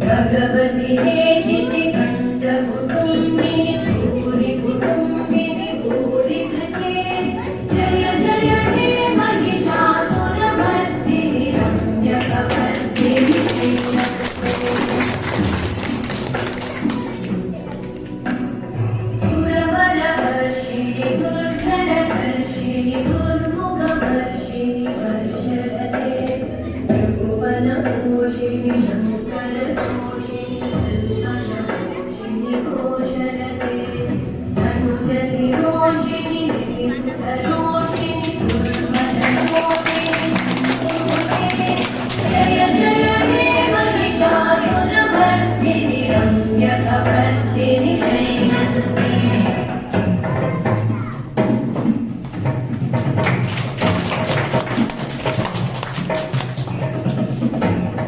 भगवति हे शितिकण्ठ कुटुम्बिनि भूरि कुटुम्बिनि भूरि धृते जय जय हे महिषासुरमर्दिनि रम्यकवर्दिनि सुरवरवर्षिणि दुर्धरवर्षिणि दुर्मुखवर्षिणि वर्षरते भुवनपोषिणि शङ्करतोषिणि